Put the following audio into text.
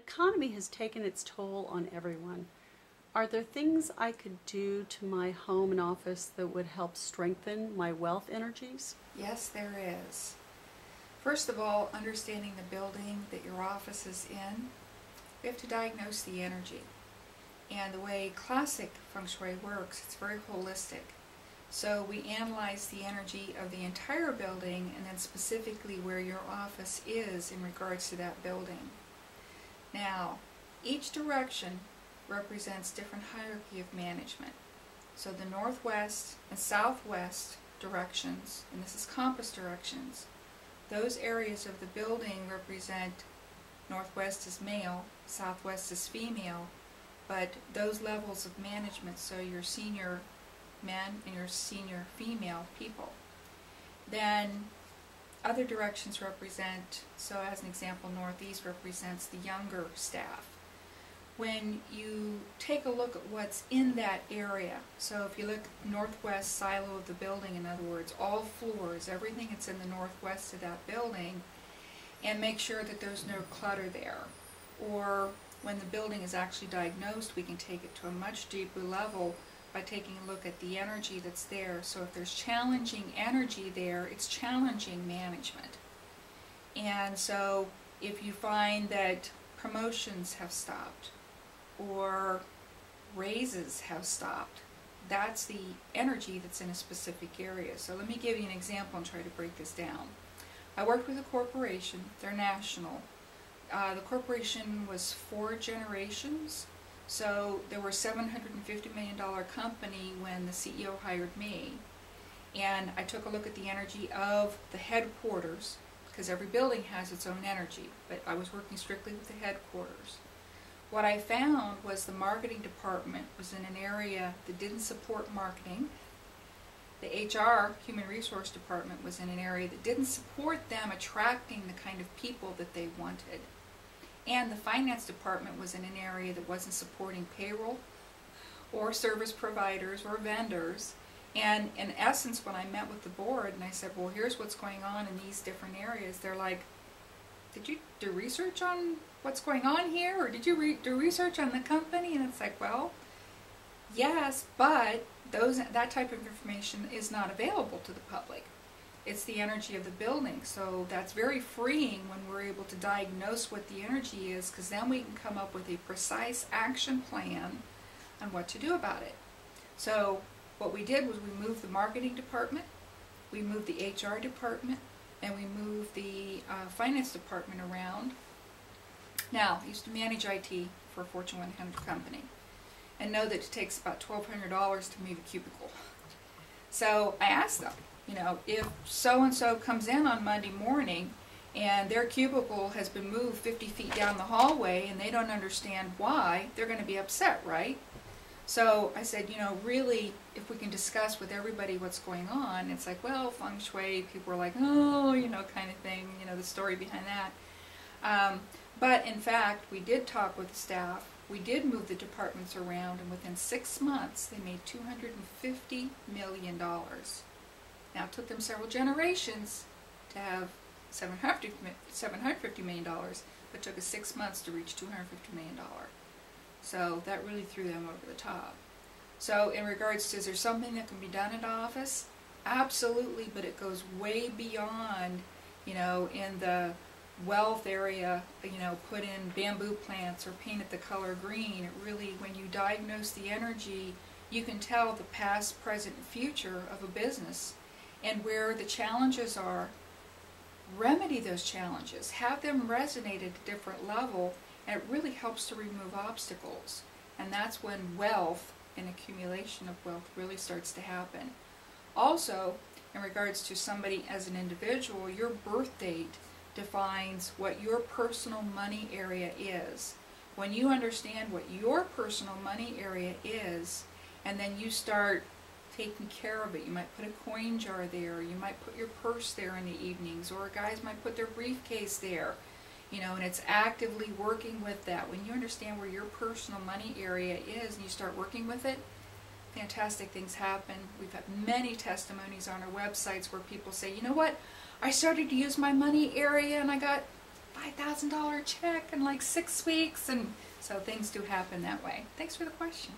economy has taken its toll on everyone. Are there things I could do to my home and office that would help strengthen my wealth energies? Yes, there is. First of all, understanding the building that your office is in, we have to diagnose the energy. And the way classic Feng Shui works, it's very holistic. So we analyze the energy of the entire building and then specifically where your office is in regards to that building. Now, each direction represents different hierarchy of management. So the northwest and southwest directions, and this is compass directions, those areas of the building represent northwest is male, southwest is female, but those levels of management, so your senior men and your senior female people. Then other directions represent, so as an example, northeast represents the younger staff. When you take a look at what's in that area, so if you look northwest silo of the building, in other words, all floors, everything that's in the northwest of that building, and make sure that there's no clutter there. Or when the building is actually diagnosed, we can take it to a much deeper level by taking a look at the energy that's there. So if there's challenging energy there, it's challenging management. And so if you find that promotions have stopped or raises have stopped, that's the energy that's in a specific area. So let me give you an example and try to break this down. I worked with a corporation, they're national. The corporation was 4 generations, so there were a $750 million company when the CEO hired me. And I took a look at the energy of the headquarters, because every building has its own energy, but I was working strictly with the headquarters. What I found was the marketing department was in an area that didn't support marketing. The HR, Human Resource Department, was in an area that didn't support them attracting the kind of people that they wanted. And the Finance Department was in an area that wasn't supporting payroll or service providers or vendors. And in essence, when I met with the board and I said, well, here's what's going on in these different areas, they're like, did you do research on what's going on here? Or did you do research on the company? And it's like, well, yes, but that type of information is not available to the public. It's the energy of the building, so that's very freeing when we're able to diagnose what the energy is, because then we can come up with a precise action plan on what to do about it. So what we did was we moved the marketing department, we moved the HR department, and we moved the finance department around. Now, I used to manage IT for a Fortune 100 company, and know that it takes about $1,200 to move a cubicle. So I asked them, you know, if so-and-so comes in on Monday morning and their cubicle has been moved 50 feet down the hallway and they don't understand why, they're going to be upset, right? So I said, you know, really, if we can discuss with everybody what's going on, it's like, well, Feng Shui, people are like, oh, you know, kind of thing, you know, the story behind that. But in fact, we did talk with the staff. We did move the departments around, and within 6 months, they made $250 million. Now, it took them several generations to have $750 million, but it took us 6 months to reach $250 million. So that really threw them over the top. So in regards to, is there something that can be done in the office? Absolutely, but it goes way beyond, you know, in the wealth area, you know, put in bamboo plants or paint it the color green. It really, when you diagnose the energy, you can tell the past, present, and future of a business, and where the challenges are, remedy those challenges, have them resonate at a different level, and it really helps to remove obstacles. And that's when wealth and accumulation of wealth really starts to happen. Also, in regards to somebody as an individual, your birth date defines what your personal money area is. When you understand what your personal money area is, and then you start taking care of it, you might put a coin jar there, you might put your purse there in the evenings, or guys might put their briefcase there, you know, and it's actively working with that. When you understand where your personal money area is and you start working with it, fantastic things happen. We've had many testimonies on our websites where people say, you know what, I started to use my money area and I got $5,000 check in like 6 weeks, and so things do happen that way. Thanks for the question.